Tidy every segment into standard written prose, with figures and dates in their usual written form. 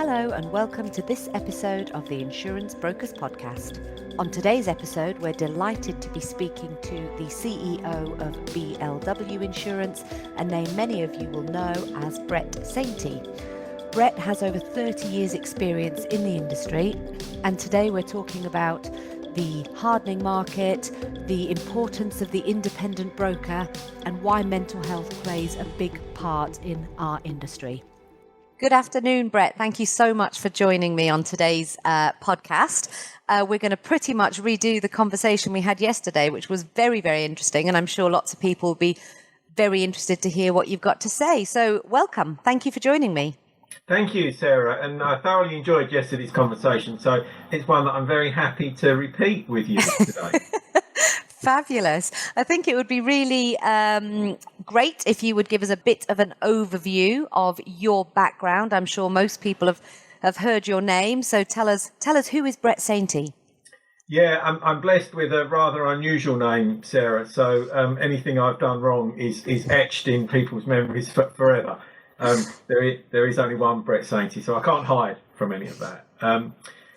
Hello and welcome to this episode of the Insurance Brokers Podcast. On today's episode, we're delighted to be speaking to the CEO of BLW Insurance, a name many of you will know as Brett Sainty. Brett has over 30 years experience in the industry, and today we're talking about the hardening market, the importance of the independent broker, and why mental health plays a big part in our industry. Good afternoon, Brett. Thank you so much for joining me on today's podcast. We're going to pretty much redo the conversation we had yesterday, which was very, very interesting. And I'm sure lots of people will be very interested to hear what you've got to say. So welcome. Thank you for joining me. Thank you, Sarah. And I thoroughly enjoyed yesterday's conversation. So it's one that I'm very happy to repeat with you today. Fabulous. I think it would be really great if you would give us a bit of an overview of your background. I'm sure most people have heard your name. So tell us who is Brett Sainty? Yeah, I'm blessed with a rather unusual name, Sarah. So anything I've done wrong is etched in people's memories forever. There is only one Brett Sainty, so I can't hide from any of that.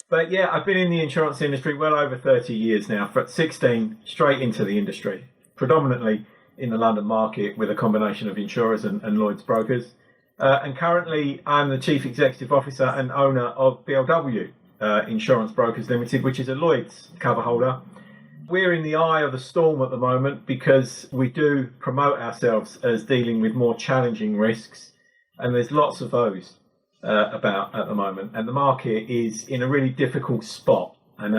But yeah, I've been in the insurance industry well over 30 years now, for 16 straight into the industry, predominantly in the London market with a combination of insurers and Lloyd's brokers. And currently I'm the Chief Executive Officer and owner of BLW Insurance Brokers Limited, which is a Lloyd's cover holder. We're in the eye of the storm at the moment because we do promote ourselves as dealing with more challenging risks, and there's lots of those about at the moment, and the market is in a really difficult spot, and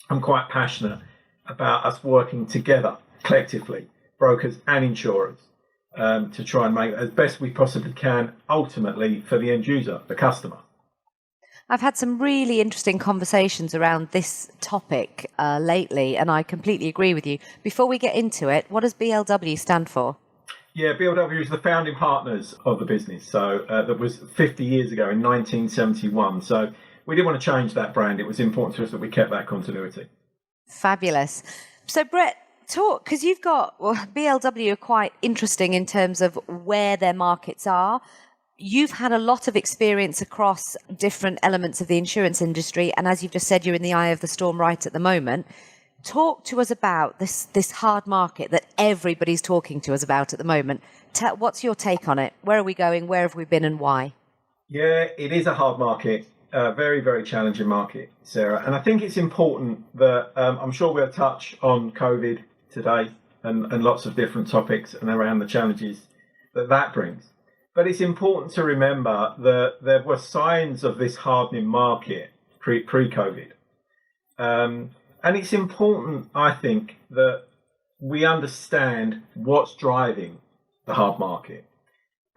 I'm quite passionate about us working together collectively, brokers and insurers, to try and make it as best we possibly can, ultimately for the end user, the customer. I've had some really interesting conversations around this topic lately, and I completely agree with you. Before we get into it, what does BLW stand for? Yeah, BLW is the founding partners of the business. So that was 50 years ago in 1971. So we didn't want to change that brand. It was important to us that we kept that continuity. Fabulous. So Brett, talk, because BLW are quite interesting in terms of where their markets are. You've had a lot of experience across different elements of the insurance industry. And as you've just said, you're in the eye of the storm right at the moment. Talk to us about this hard market that everybody's talking to us about at the moment. What's your take on it? Where are we going? Where have we been and why? Yeah, it is a hard market, a very, very challenging market, Sarah. And I think it's important that I'm sure we'll touch on COVID today and lots of different topics and around the challenges that brings. But it's important to remember that there were signs of this hardening market pre-COVID. And it's important, I think, that we understand what's driving the hard market.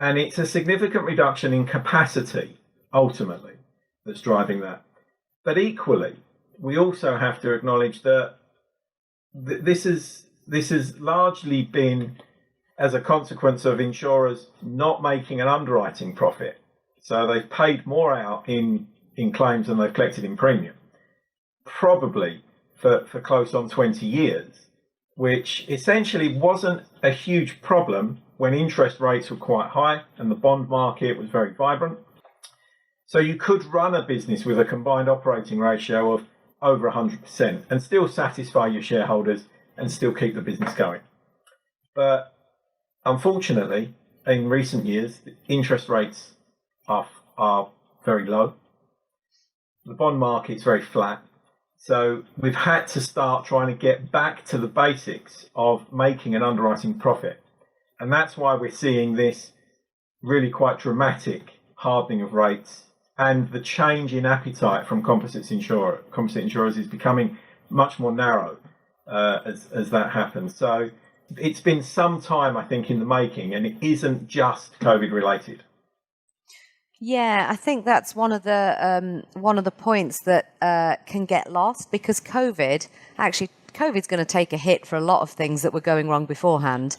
And it's a significant reduction in capacity, ultimately, that's driving that. But equally, we also have to acknowledge that this has largely been as a consequence of insurers not making an underwriting profit. So they've paid more out in claims than they've collected in premium. Probably for close on 20 years, which essentially wasn't a huge problem when interest rates were quite high and the bond market was very vibrant. So you could run a business with a combined operating ratio of over 100% and still satisfy your shareholders and still keep the business going. But unfortunately, in recent years, interest rates are very low. The bond market's very flat. So we've had to start trying to get back to the basics of making an underwriting profit. And that's why we're seeing this really quite dramatic hardening of rates, and the change in appetite from composite insurers is becoming much more narrow as that happens. So it's been some time, I think, in the making, and it isn't just COVID related. Yeah, I think that's one of the points that can get lost, because COVID's going to take a hit for a lot of things that were going wrong beforehand,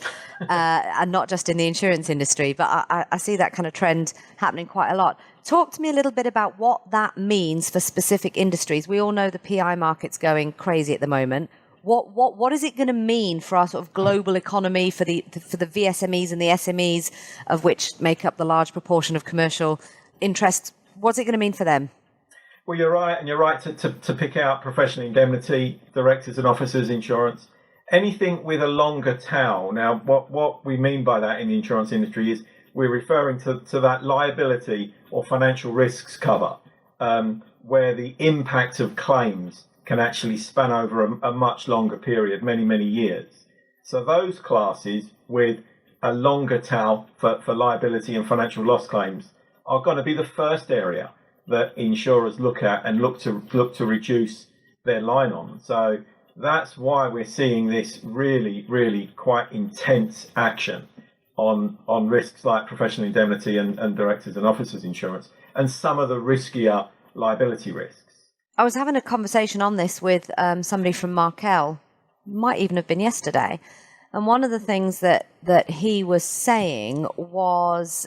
and not just in the insurance industry. But I see that kind of trend happening quite a lot. Talk to me a little bit about what that means for specific industries. We all know the PI market's going crazy at the moment. What is it going to mean for our sort of global economy, for the VSMEs and the SMEs, of which make up the large proportion of commercial interests? what's it going to mean for them? Well, you're right, and you're right to pick out professional indemnity, directors and officers insurance, anything with a longer tail. Now, what we mean by that in the insurance industry is we're referring to that liability or financial risks cover, where the impact of claims can actually span over a much longer period, many, many years. So those classes with a longer tail for liability and financial loss claims are going to be the first area that insurers look at and look to reduce their line on. So that's why we're seeing this really, really quite intense action on risks like professional indemnity and directors and officers insurance and some of the riskier liability risks. I was having a conversation on this with somebody from Markel, might even have been yesterday. And one of the things that he was saying was,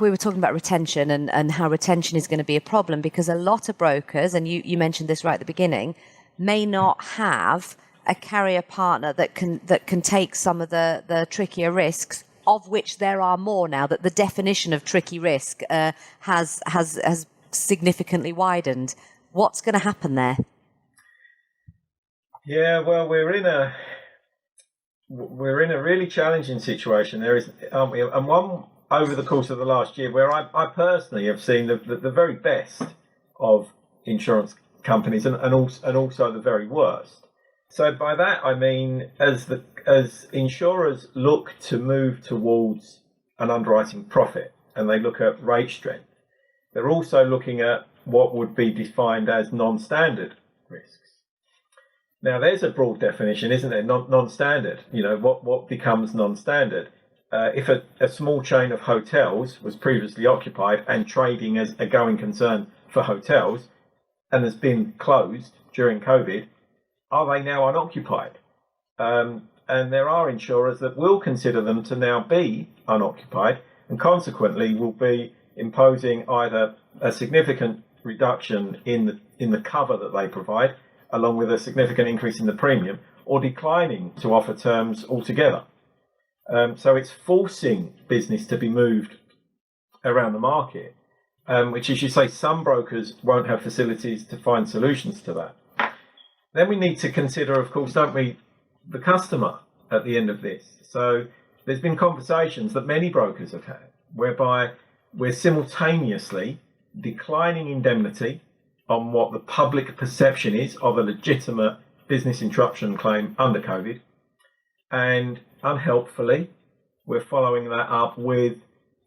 we were talking about retention and how retention is going to be a problem because a lot of brokers, and you mentioned this right at the beginning, may not have a carrier partner that can take some of the trickier risks, of which there are more now, that the definition of tricky risk has significantly widened. What's going to happen there? Yeah, well, we're in a really challenging situation. There is, aren't we? And one over the course of the last year where I personally have seen the very best of insurance companies and also the very worst. So by that I mean as insurers look to move towards an underwriting profit and they look at rate strength, they're also looking at what would be defined as non-standard risks. Now there's a broad definition, isn't there? Non-standard. You know, what becomes non-standard? If a small chain of hotels was previously occupied and trading as a going concern for hotels and has been closed during COVID, are they now unoccupied? And there are insurers that will consider them to now be unoccupied and consequently will be imposing either a significant reduction in the cover that they provide, along with a significant increase in the premium, or declining to offer terms altogether. So it's forcing business to be moved around the market, which, as you say, some brokers won't have facilities to find solutions to that. Then we need to consider, of course, don't we, the customer at the end of this. So there's been conversations that many brokers have had whereby we're simultaneously declining indemnity on what the public perception is of a legitimate business interruption claim under COVID, and unhelpfully, we're following that up with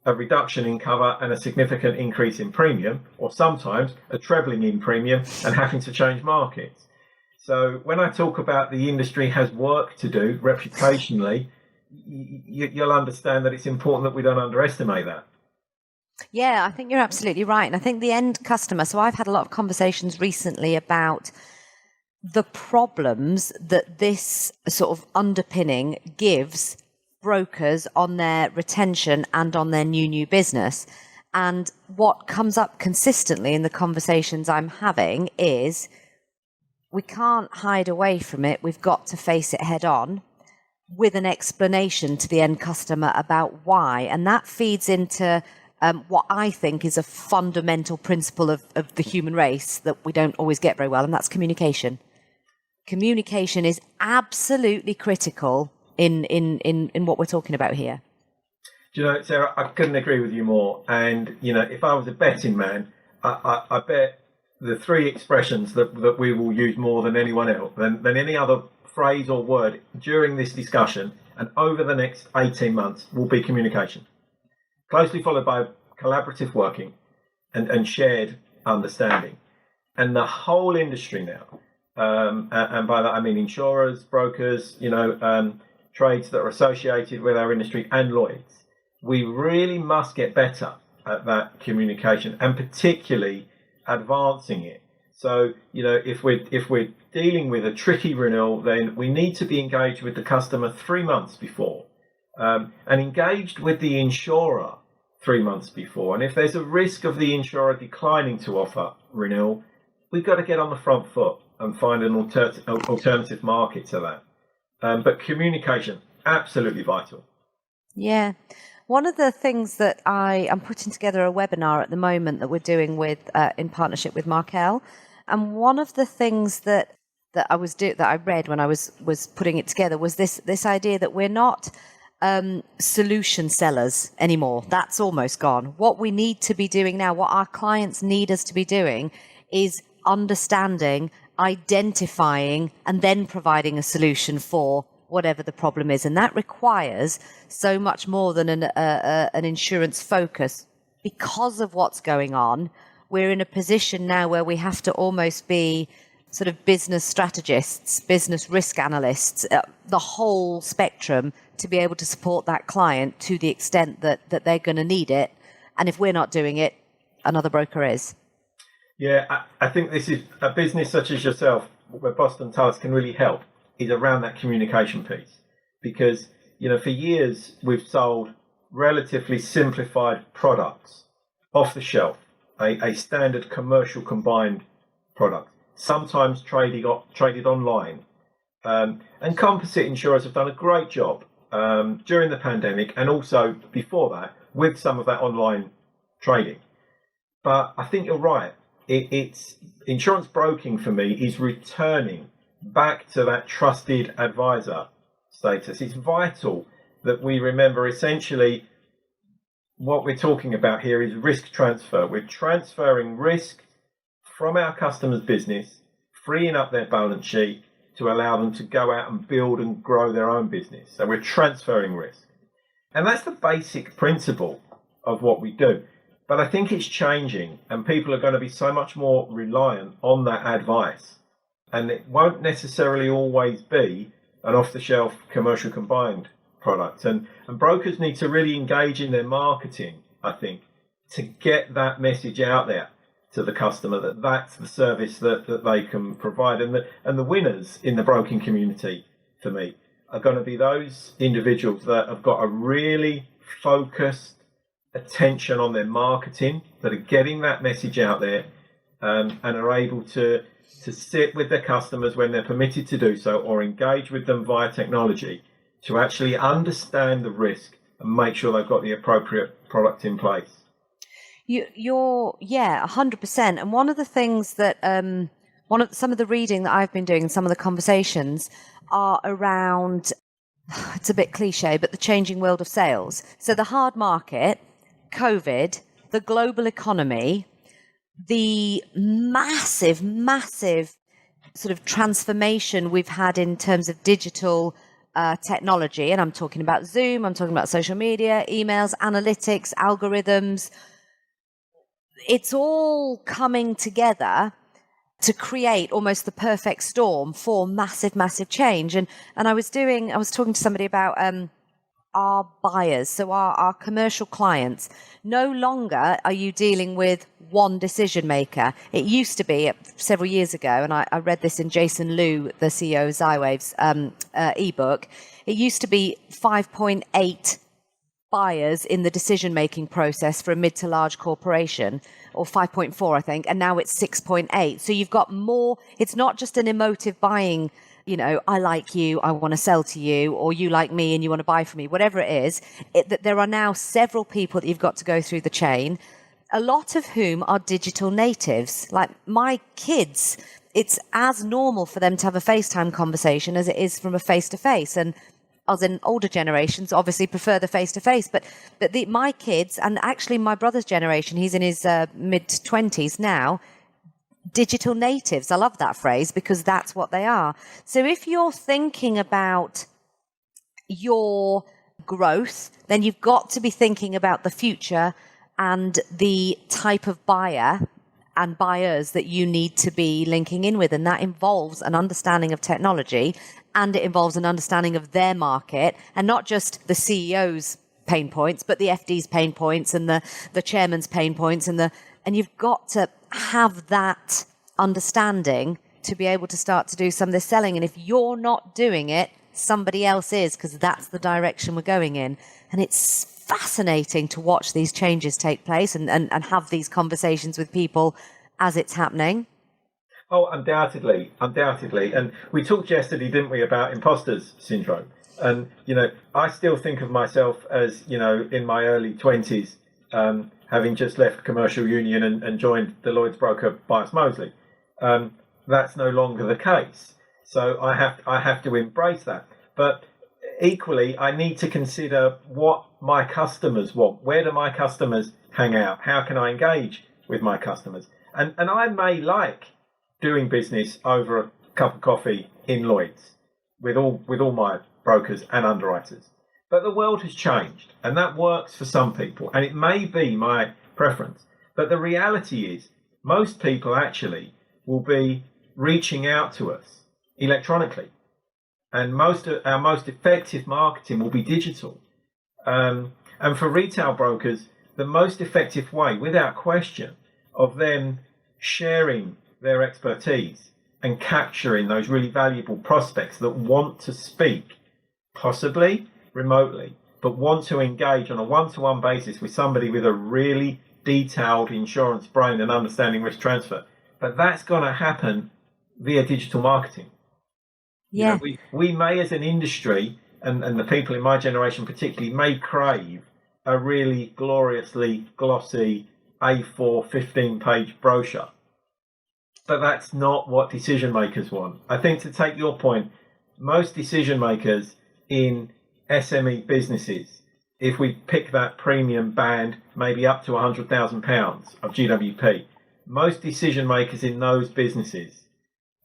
a reduction in cover and a significant increase in premium, or sometimes a trebling in premium and having to change markets. So when I talk about the industry has work to do reputationally, you'll understand that it's important that we don't underestimate that. Yeah, I think you're absolutely right. And I think the end customer, so I've had a lot of conversations recently about the problems that this sort of underpinning gives brokers on their retention and on their new business. And what comes up consistently in the conversations I'm having is we can't hide away from it. We've got to face it head on with an explanation to the end customer about why. And that feeds into what I think is a fundamental principle of the human race that we don't always get very well, and that's communication. Communication is absolutely critical in what we're talking about here. Do you know, Sarah, I couldn't agree with you more. And, you know, if I was a betting man, I bet the three expressions that we will use more than anyone else, than any other phrase or word during this discussion and over the next 18 months will be communication. Closely followed by collaborative working and shared understanding. And the whole industry now, and by that I mean insurers, brokers, trades that are associated with our industry and Lloyd's, we really must get better at that communication and particularly advancing it. So, if we're dealing with a tricky renewal, then we need to be engaged with the customer 3 months before. And engaged with the insurer 3 months before. And if there's a risk of the insurer declining to offer renewal, we've got to get on the front foot and find an alternative market to that. But communication, absolutely vital. Yeah. One of the things that I'm putting together a webinar at the moment that we're doing with in partnership with Markel, and one of the things that I read when I was putting it together was this idea that we're not solution sellers anymore. That's almost gone. What we need to be doing now, what our clients need us to be doing, is understanding, identifying, and then providing a solution for whatever the problem is. And that requires so much more than an insurance focus. Because of what's going on, we're in a position now where we have to almost be sort of business strategists, business risk analysts, the whole spectrum, to be able to support that client to the extent that they're going to need it. And if we're not doing it, another broker is. Yeah, I think this is a business such as yourself, where Boston Tars can really help, is around that communication piece. Because, for years we've sold relatively simplified products off the shelf, a standard commercial combined product, sometimes traded online. And composite insurers have done a great job during the pandemic and also before that with some of that online trading. But I think you're right. It's insurance broking for me is returning back to that trusted advisor status. It's vital that we remember essentially what we're talking about here is risk transfer. We're transferring risk from our customers' business, freeing up their balance sheet to allow them to go out and build and grow their own business. So we're transferring risk. And that's the basic principle of what we do. But I think it's changing, and people are going to be so much more reliant on that advice. And it won't necessarily always be an off-the-shelf commercial combined product. And brokers need to really engage in their marketing, I think, to get that message out there to the customer that that's the service that they can provide. And the winners in the broking community, for me, are going to be those individuals that have got a really focused attention on their marketing, that are getting that message out there, and are able to sit with their customers when they're permitted to do so, or engage with them via technology to actually understand the risk and make sure they've got the appropriate product in place. You're 100%. And one of the things that some of the reading that I've been doing and some of the conversations are around, it's a bit cliche, but the changing world of sales. So the hard market, COVID, the global economy, the massive sort of transformation we've had in terms of digital technology. And I'm talking about Zoom, I'm talking about social media, emails, analytics, algorithms. It's all coming together to create almost the perfect storm for massive change. And I was talking to somebody about our buyers, so our commercial clients. No longer are you dealing with one decision maker. It used to be several years ago, and I read this in Jason Liu, the CEO of Zywave's ebook. It used to be 5.8 buyers in the decision-making process for a mid to large corporation, or 5.4, I think, and now it's 6.8. So you've got more. It's not just an emotive buying, I like you, I want to sell to you, or you like me and you want to buy from me, whatever it is. There are now several people that you've got to go through the chain, a lot of whom are digital natives. Like my kids, it's as normal for them to have a FaceTime conversation as it is from a face-to-face. And as in older generations, obviously prefer the face-to-face. But my kids, and actually my brother's generation, he's in his mid-20s now, digital natives. I love that phrase because that's what they are. So if you're thinking about your growth, then you've got to be thinking about the future and the type of buyer and buyers that you need to be linking in with. And that involves an understanding of technology, and it involves an understanding of their market, and not just the CEO's pain points, but the FD's pain points and the chairman's pain points. And you've got to have that understanding to be able to start to do some of this selling. And if you're not doing it, somebody else is, because that's the direction we're going in. And it's fascinating to watch these changes take place and have these conversations with people as it's happening. Oh, undoubtedly. And we talked yesterday, didn't we, about imposter syndrome. And, I still think of myself as, in my early 20s, having just left Commercial Union and joined the Lloyd's broker Bias Mosley. That's no longer the case. So I have to embrace that. But equally, I need to consider what my customers want. Where do my customers hang out? How can I engage with my customers? And I may like doing business over a cup of coffee in Lloyd's with all my brokers and underwriters. But the world has changed, and that works for some people, and it may be my preference. But the reality is, most people actually will be reaching out to us electronically, and our most effective marketing will be digital. And for retail brokers, the most effective way, without question, of them sharing their expertise and capturing those really valuable prospects that want to speak, possibly remotely, but want to engage on a one-to-one basis with somebody with a really detailed insurance brain and understanding risk transfer. But that's going to happen via digital marketing. Yeah. We may, as an industry, and the people in my generation particularly, may crave a really gloriously glossy A4 15-page brochure. But that's not what decision makers want. I think, to take your point, most decision makers in SME businesses, if we pick that premium band, maybe up to £100,000 of GWP, most decision makers in those businesses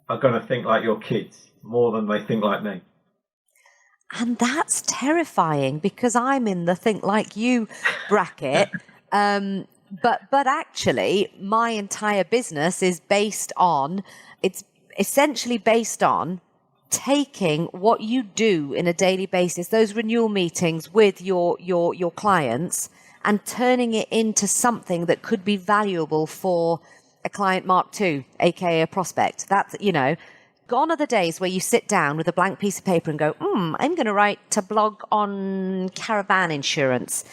are going to think like your kids more than they think like me. And that's terrifying, because I'm in the think like you bracket. But actually, my entire business is it's essentially based on taking what you do in a daily basis, those renewal meetings with your clients, and turning it into something that could be valuable for a client Mark II, aka a prospect. That's, gone are the days where you sit down with a blank piece of paper and go, I'm going to write a blog on caravan insurance.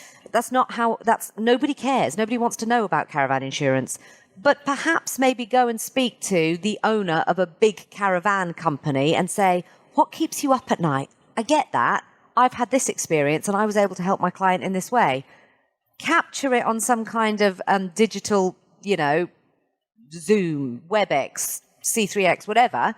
Nobody cares. Nobody wants to know about caravan insurance. But perhaps maybe go and speak to the owner of a big caravan company and say, what keeps you up at night? I get that. I've had this experience and I was able to help my client in this way. Capture it on some kind of digital, Zoom, WebEx, C3X, whatever,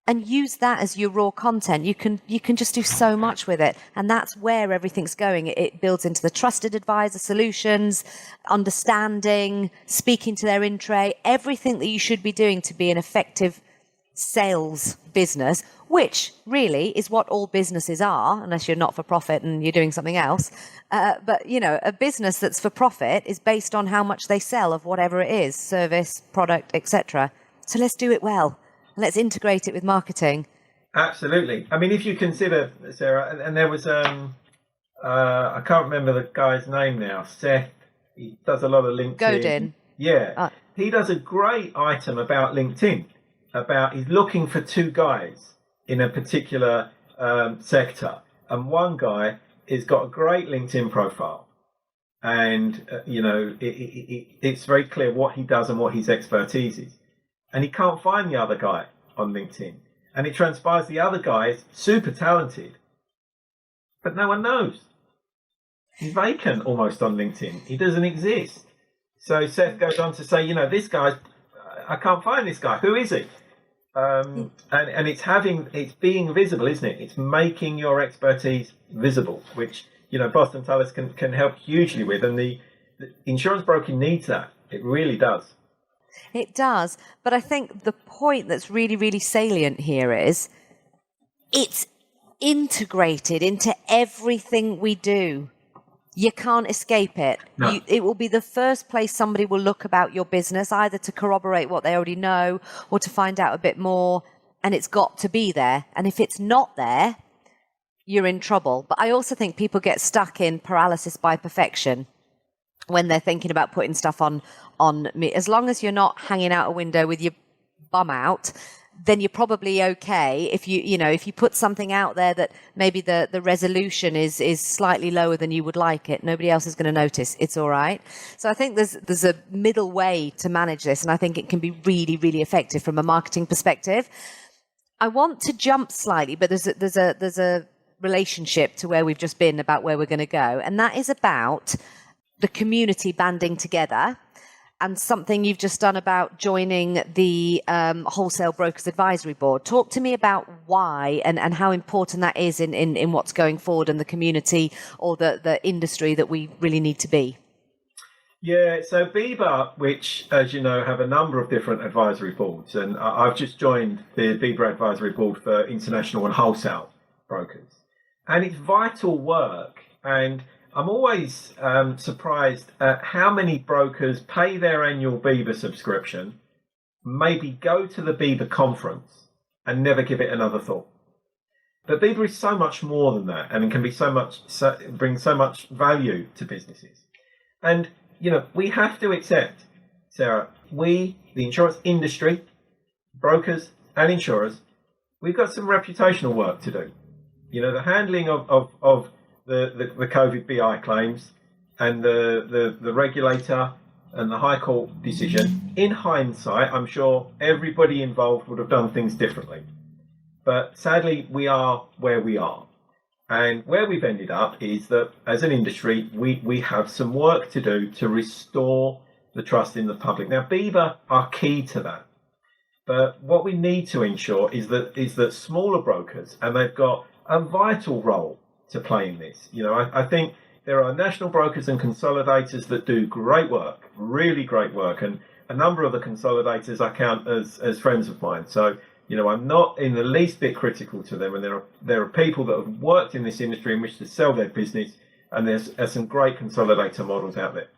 and use that as your raw content. You can just do so much with it. And that's where everything's going. It builds into the trusted advisor solutions, understanding, speaking to their in-tray, everything that you should be doing to be an effective sales business, which really is what all businesses are, unless you're not for profit and you're doing something else. But, a business that's for profit is based on how much they sell of whatever it is, service, product, etc. So let's do it well. Let's integrate it with marketing. Absolutely. I mean, if you consider, Sarah, and there was, I can't remember the guy's name now, Seth, he does a lot of LinkedIn. Godin. Yeah. He does a great item about LinkedIn, he's looking for two guys in a particular sector. And one guy has got a great LinkedIn profile. And, it's very clear what he does and what his expertise is. And he can't find the other guy on LinkedIn. And it transpires the other guy is super talented, but no one knows. He's vacant almost on LinkedIn. He doesn't exist. So Seth goes on to say, this guy, I can't find this guy. Who is he? And it's being visible, isn't it? It's making your expertise visible, which, Boston Tellers can help hugely with. And the insurance broking needs that. It really does. It does. But I think the point that's really, really salient here is it's integrated into everything we do. You can't escape it. No. It will be the first place somebody will look about your business, either to corroborate what they already know or to find out a bit more. And it's got to be there. And if it's not there, you're in trouble. But I also think people get stuck in paralysis by perfection when they're thinking about putting stuff on me. As long as you're not hanging out a window with your bum out, then you're probably okay. If you put something out there that maybe the resolution is slightly lower than you would like it, nobody else is going to notice. It's all right. So I think there's a middle way to manage this, and I think it can be really, really effective from a marketing perspective. I want to jump slightly, but there's a relationship to where we've just been about where we're going to go. And that is about the community banding together, and something you've just done about joining the Wholesale Brokers Advisory Board. Talk to me about why and how important that is in what's going forward in the community or the industry that we really need to be. Yeah, so BIBA, which, as you know, have a number of different advisory boards, and I've just joined the BIBA Advisory Board for international and wholesale brokers. And it's vital work, and I'm always surprised at how many brokers pay their annual BIBA subscription, maybe go to the BIBA conference, and never give it another thought. But BIBA is so much more than that, and it can be bring so much value to businesses. And we have to accept, Sarah, we, the insurance industry, brokers and insurers, we've got some reputational work to do. The handling of the COVID BI claims and the regulator and the High Court decision, in hindsight, I'm sure everybody involved would have done things differently. But sadly, we are where we are. And where we've ended up is that as an industry, we have some work to do to restore the trust in the public. Now, BIBA are key to that. But what we need to ensure is that smaller brokers, and they've got a vital role to play in this. I think there are national brokers and consolidators that do great work, really great work. And a number of the consolidators I count as friends of mine. So, I'm not in the least bit critical to them, and there are people that have worked in this industry and wish to sell their business, and there's some great consolidator models out there.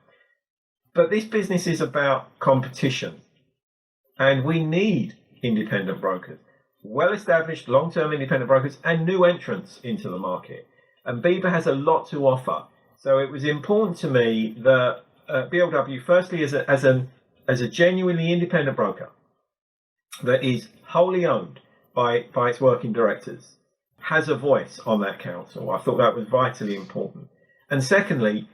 But this business is about competition, and we need independent brokers, well-established long-term independent brokers, and new entrants into the market. And BIBA has a lot to offer. So it was important to me that BLW, firstly, as a genuinely independent broker that is wholly owned by its working directors, has a voice on that council. I thought that was vitally important. And secondly,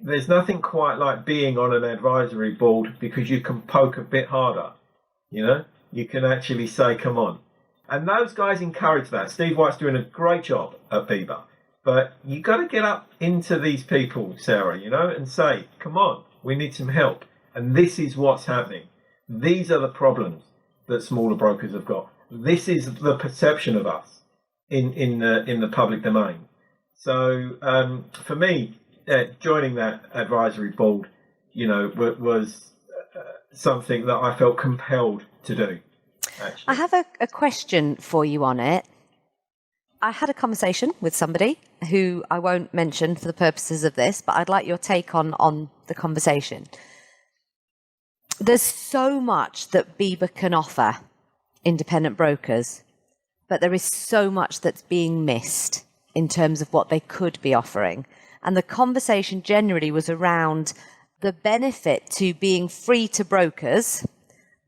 there's nothing quite like being on an advisory board because you can poke a bit harder. You can actually say, come on. And those guys encourage that. Steve White's doing a great job at BIBA. But you got to get up into these people, Sarah, and say, come on, we need some help. And this is what's happening. These are the problems that smaller brokers have got. This is the perception of us in the public domain. So for me, joining that advisory board, was something that I felt compelled to do. Actually. I have a question for you on it. I had a conversation with somebody who I won't mention for the purposes of this, but I'd like your take on the conversation. There's so much that BIBA can offer independent brokers, but there is so much that's being missed in terms of what they could be offering. And the conversation generally was around the benefit to being free to brokers,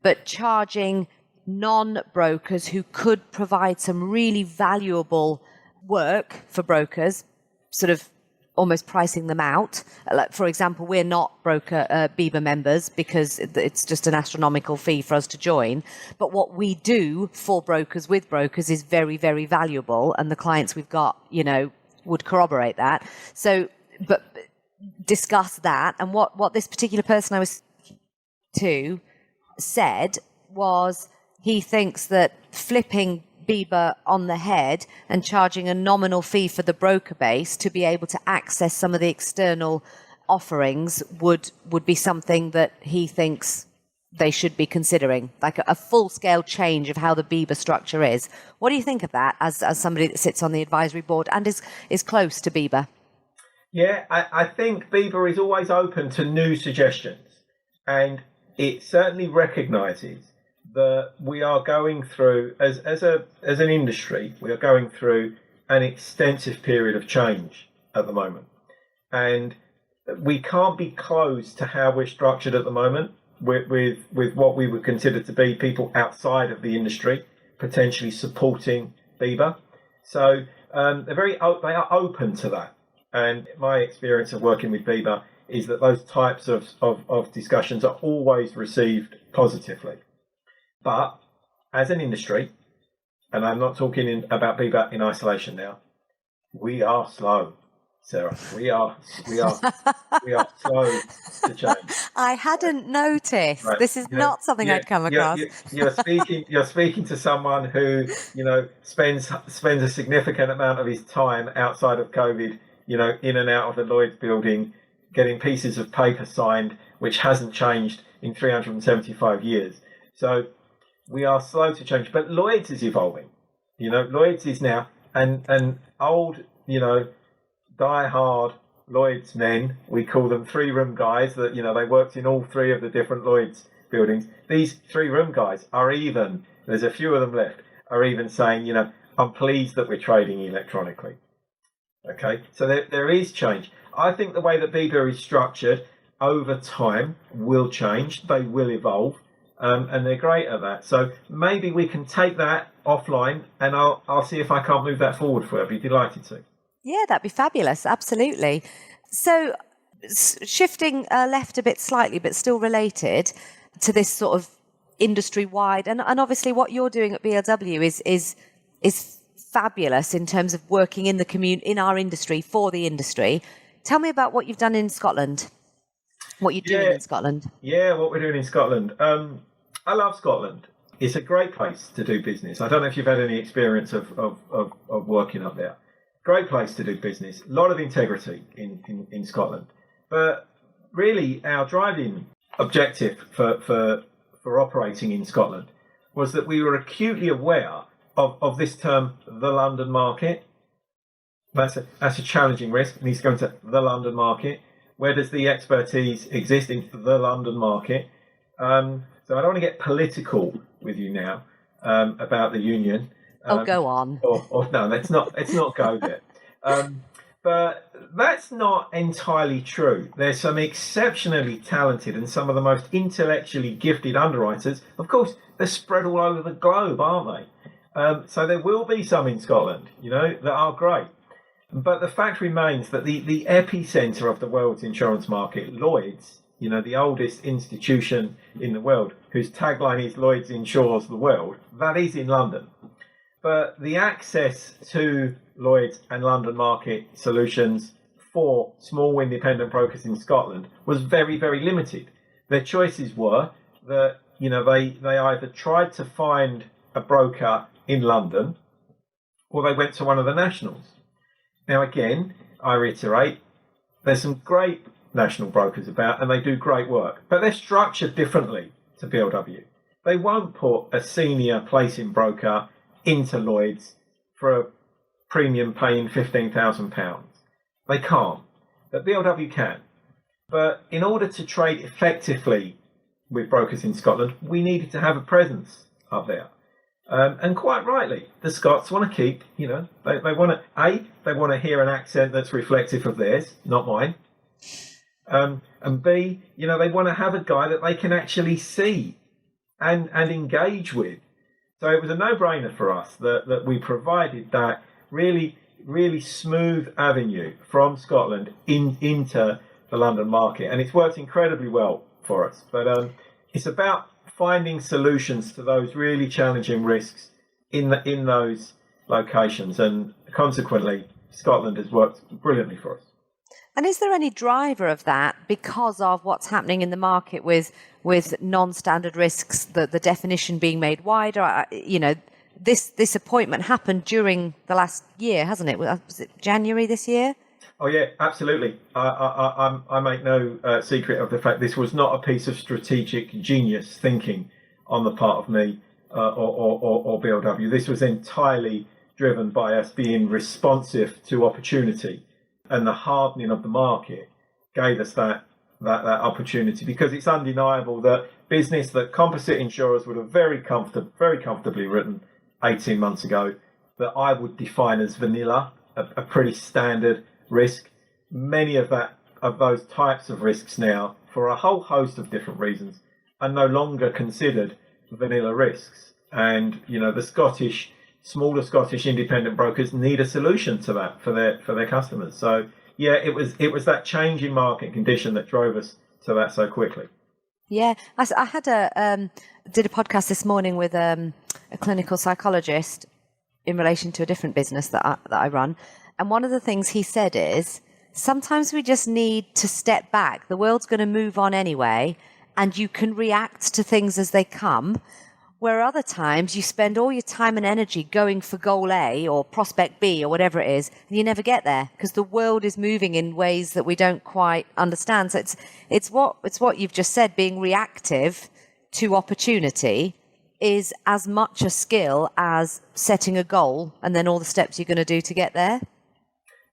but charging non-brokers who could provide some really valuable work for brokers, sort of almost pricing them out. Like, for example, we're not broker BIBA members because it's just an astronomical fee for us to join. But what we do for brokers with brokers is very, very valuable. And the clients we've got, would corroborate that. So, but discuss that. And what this particular person I was to said was he thinks that flipping BIBA on the head and charging a nominal fee for the broker base to be able to access some of the external offerings would be something that he thinks they should be considering, like a full-scale change of how the BIBA structure is. What do you think of that as somebody that sits on the advisory board and is close to BIBA? Yeah, I think BIBA is always open to new suggestions, and it certainly recognises that we are going through, as an industry, we are going through an extensive period of change at the moment. And we can't be closed to how we're structured at the moment with what we would consider to be people outside of the industry potentially supporting BIBA. So they are open to that. And my experience of working with BIBA is that those types of discussions are always received positively. But as an industry, and I'm not talking about BBAT in isolation now, we are slow, Sarah. We are slow to change. I hadn't noticed. Right. This is not something I'd come across. You're speaking to someone who, spends a significant amount of his time outside of COVID, in and out of the Lloyd's building, getting pieces of paper signed, which hasn't changed in 375 years. So we are slow to change, but Lloyd's is evolving. Lloyd's is now an old, die-hard Lloyd's men. We call them three-room guys that, they worked in all three of the different Lloyd's buildings. These three-room guys there's a few of them left, are even saying, I'm pleased that we're trading electronically. Okay, so there is change. I think the way that BBA is structured over time will change. They will evolve, and they're great at that. So maybe we can take that offline, and I'll see if I can't move that forward for you. I'd be delighted to. Yeah, that'd be fabulous. Absolutely. So shifting left a bit slightly, but still related to this sort of industry-wide, and obviously what you're doing at BLW is fabulous in terms of working in in our industry for the industry. Tell me about what you've done in Scotland. What you're doing in Scotland. Yeah, what we're doing in Scotland. I love Scotland. It's a great place to do business. I don't know if you've had any experience of working up there. Great place to do business. A lot of integrity in Scotland. But really, our driving objective for operating in Scotland was that we were acutely aware of this term, the London market. That's a challenging risk. It needs to go into the London market. Where does the expertise exist in the London market? So I don't want to get political with you now about the union. Go on. Or no, let's not go there. But that's not entirely true. There's some exceptionally talented and some of the most intellectually gifted underwriters. Of course, they're spread all over the globe, aren't they? So there will be some in Scotland, that are great. But the fact remains that the epicenter of the world's insurance market, Lloyd's, the oldest institution in the world, whose tagline is Lloyd's insures the world, that is in London. But the access to Lloyd's and London market solutions for small independent brokers in Scotland was very, very limited. Their choices were that, they either tried to find a broker in London or they went to one of the nationals. Now, again, I reiterate, there's some great national brokers about and they do great work, but they're structured differently to BLW. They won't put a senior placing broker into Lloyd's for a premium paying £15,000. They can't, but BLW can. But in order to trade effectively with brokers in Scotland, we needed to have a presence up there. And quite rightly, the Scots want to keep, they want to hear an accent that's reflective of theirs, not mine. And B, they want to have a guy that they can actually see and engage with. So it was a no-brainer for us that we provided that really, really smooth avenue from Scotland into the London market. And it's worked incredibly well for us. But it's about finding solutions to those really challenging risks in those locations. And consequently, Scotland has worked brilliantly for us. And is there any driver of that because of what's happening in the market with non-standard risks, the definition being made wider? This appointment happened during the last year, hasn't it? Was it January this year? Oh yeah, absolutely. I make no secret of the fact this was not a piece of strategic genius thinking on the part of me or BLW. This was entirely driven by us being responsive to opportunity, and the hardening of the market gave us that opportunity, because it's undeniable that business that composite insurers would have very comfortably written 18 months ago that I would define as vanilla, a pretty standard risk. Many of those types of risks now, for a whole host of different reasons, are no longer considered vanilla risks. And the smaller Scottish independent brokers need a solution to that for their customers. So yeah, it was that change in market condition that drove us to that so quickly. Yeah, I had did a podcast this morning with a clinical psychologist in relation to a different business that I run. And one of the things he said is, sometimes we just need to step back. The world's going to move on anyway, and you can react to things as they come. Where other times you spend all your time and energy going for goal A or prospect B or whatever it is, and you never get there because the world is moving in ways that we don't quite understand. So it's what you've just said. Being reactive to opportunity is as much a skill as setting a goal and then all the steps you're going to do to get there.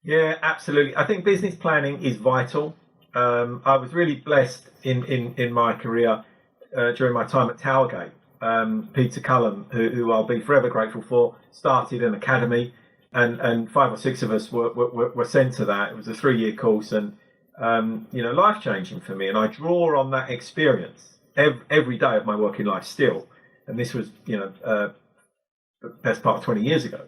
Yeah, absolutely. I think business planning is vital. I was really blessed in my career during my time at Towergate. Peter Cullen, who I'll be forever grateful for, started an academy, and 5 or 6 of us were sent to that. It was a 3-year course, and life changing for me. And I draw on that experience every day of my working life still. And this was the best part of 20 years ago.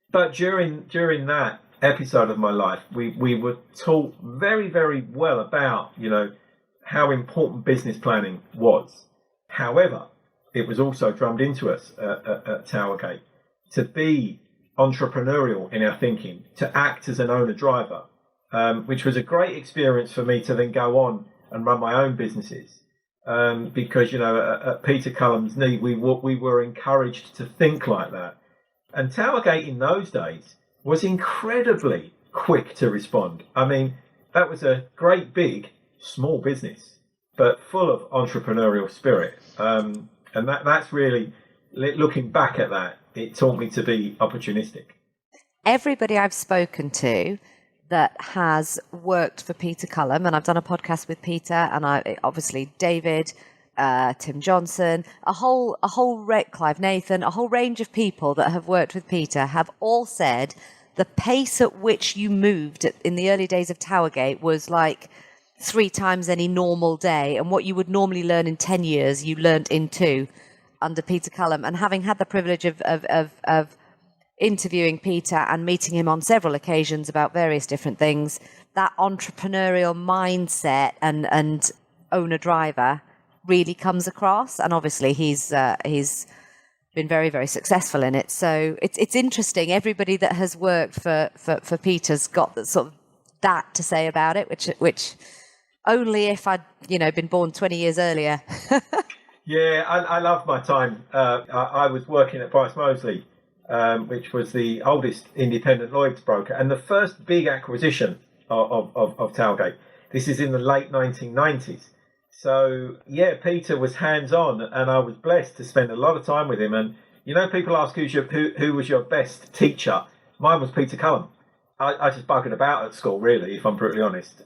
But during that episode of my life, we were taught very, very well about how important business planning was. However, it was also drummed into us at Towergate to be entrepreneurial in our thinking, to act as an owner-driver, which was a great experience for me to then go on and run my own businesses. Because, at Peter Cullen's knee, we were encouraged to think like that. And Towergate in those days was incredibly quick to respond. I mean, that was a great, big, small business, but full of entrepreneurial spirit. And that's really, looking back at that, it taught me to be opportunistic. Everybody I've spoken to that has worked for Peter Cullen, and I've done a podcast with Peter, and obviously David, Tim Johnson, Clive Nathan, a whole range of people that have worked with Peter have all said the pace at which you moved in the early days of Towergate was like 3 times any normal day, and what you would normally learn in 10 years, you learnt in 2 under Peter Cullen. And having had the privilege of interviewing Peter and meeting him on several occasions about various different things, that entrepreneurial mindset and owner-driver really comes across. And obviously he's been very, very successful in it. So it's interesting. Everybody that has worked for Peter's got that sort of that to say about it, which only if I'd been born 20 years earlier. Yeah, I love my time. I was working at Bryce Moseley, which was the oldest independent Lloyd's broker, and the first big acquisition of Towergate. This is in the late 1990s. So yeah, Peter was hands-on, and I was blessed to spend a lot of time with him. And people ask who was your best teacher. Mine was Peter Cullen. I just buggered about at school, really, if I'm brutally honest.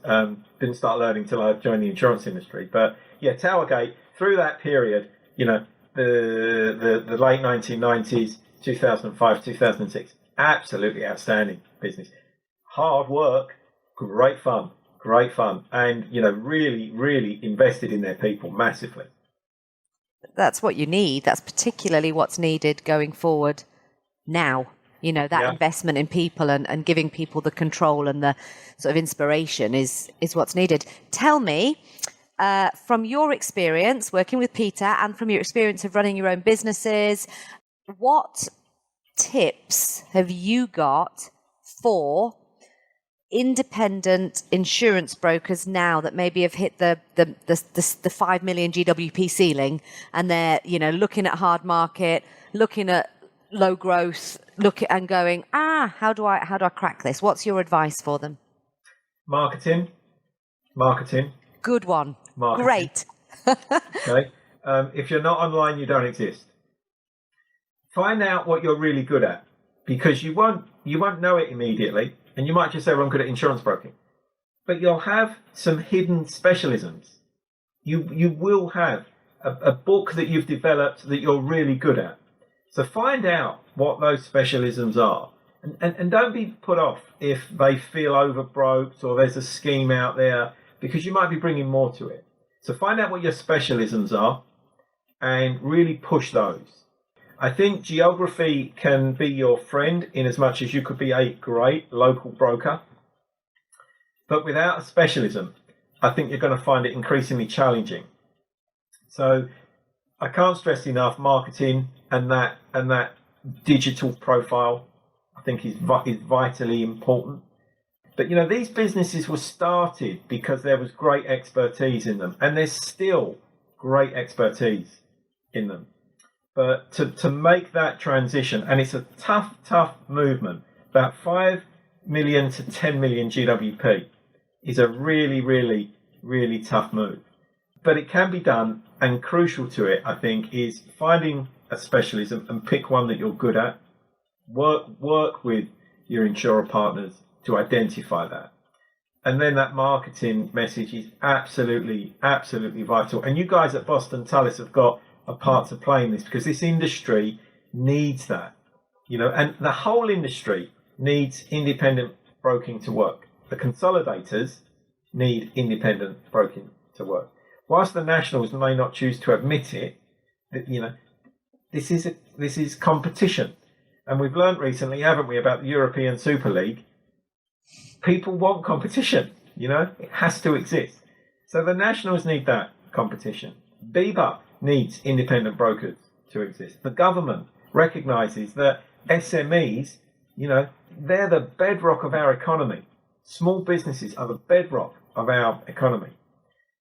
Didn't start learning till I joined the insurance industry. But yeah, Towergate, through that period, the late 1990s, 2005, 2006, absolutely outstanding business. Hard work, great fun, and really, really invested in their people massively. That's what you need. That's particularly what's needed going forward now. Investment in people and giving people the control and the sort of inspiration is what's needed. Tell me, from your experience working with Peter and from your experience of running your own businesses, what tips have you got for independent insurance brokers now that maybe have hit the 5 million GWP ceiling, and they're looking at hard market, looking at low growth, and going, how do I crack this? What's your advice for them? Marketing. Good one. Marketing. Great. Okay. If you're not online, you don't exist. Find out what you're really good at, because you won't know it immediately, and you might just say, well, I'm good at insurance broking. But you'll have some hidden specialisms. You will have a book that you've developed that you're really good at. So find out what those specialisms are, and don't be put off if they feel overbroked or there's a scheme out there, because you might be bringing more to it. So find out what your specialisms are and really push those. I think geography can be your friend in as much as you could be a great local broker. But without a specialism, I think you're going to find it increasingly challenging. So I can't stress enough marketing and that digital profile, I think is vitally important. But, these businesses were started because there was great expertise in them, and there's still great expertise in them. But to make that transition, and it's a tough movement, about 5 million to 10 million GWP is a really, really, really tough move. But it can be done, and crucial to it, I think, is finding a specialism and pick one that you're good at. Work with your insurer partners to identify that. And then that marketing message is absolutely, absolutely vital. And you guys at Boston Tullis have got a part to play in this, because this industry needs that, and the whole industry needs independent broking to work. The consolidators need independent broking to work. Whilst the nationals may not choose to admit it, this is competition. And we've learned recently, haven't we, about the European Super League? People want competition, it has to exist. So the nationals need that competition. BIBA needs independent brokers to exist. The government recognises that SMEs, they're the bedrock of our economy. Small businesses are the bedrock of our economy.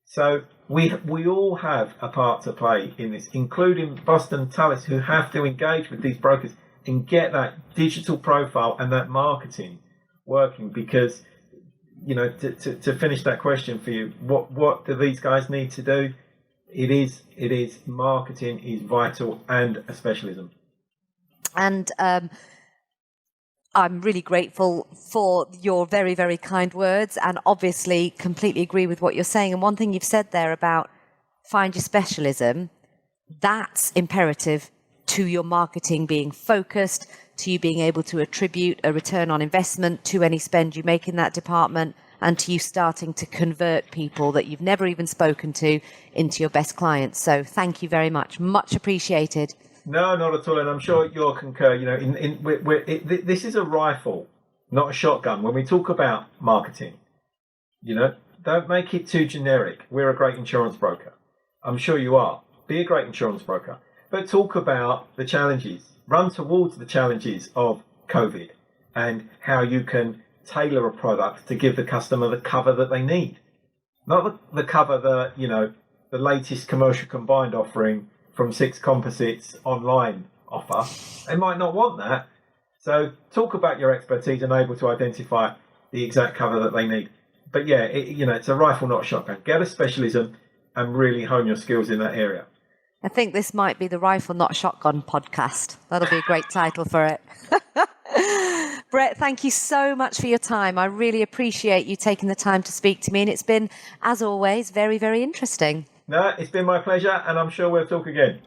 So we all have a part to play in this, including Boston Tullis, who have to engage with these brokers and get that digital profile and that marketing working. Because, to finish that question for you, what do these guys need to do? It is marketing is vital, and a specialism. And I'm really grateful for your very, very kind words, and obviously completely agree with what you're saying. And one thing you've said there about find your specialism, that's imperative to your marketing being focused, to you being able to attribute a return on investment to any spend you make in that department, and to you starting to convert people that you've never even spoken to into your best clients. So thank you very much. Much appreciated. No, not at all. And I'm sure you'll concur. This is a rifle, not a shotgun. When we talk about marketing, don't make it too generic. We're a great insurance broker. I'm sure you are. Be a great insurance broker. But talk about the challenges. Run towards the challenges of COVID and how you can tailor a product to give the customer the cover that they need. Not the cover that, the latest commercial combined offering from 6 Composites online offer. They might not want that. So talk about your expertise and able to identify the exact cover that they need. But yeah, it's a rifle, not a shotgun. Get a specialism and really hone your skills in that area. I think this might be the Rifle Not Shotgun podcast. That'll be a great title for it. Brett, thank you so much for your time. I really appreciate you taking the time to speak to me. And it's been, as always, very, very interesting. No, it's been my pleasure, and I'm sure we'll talk again.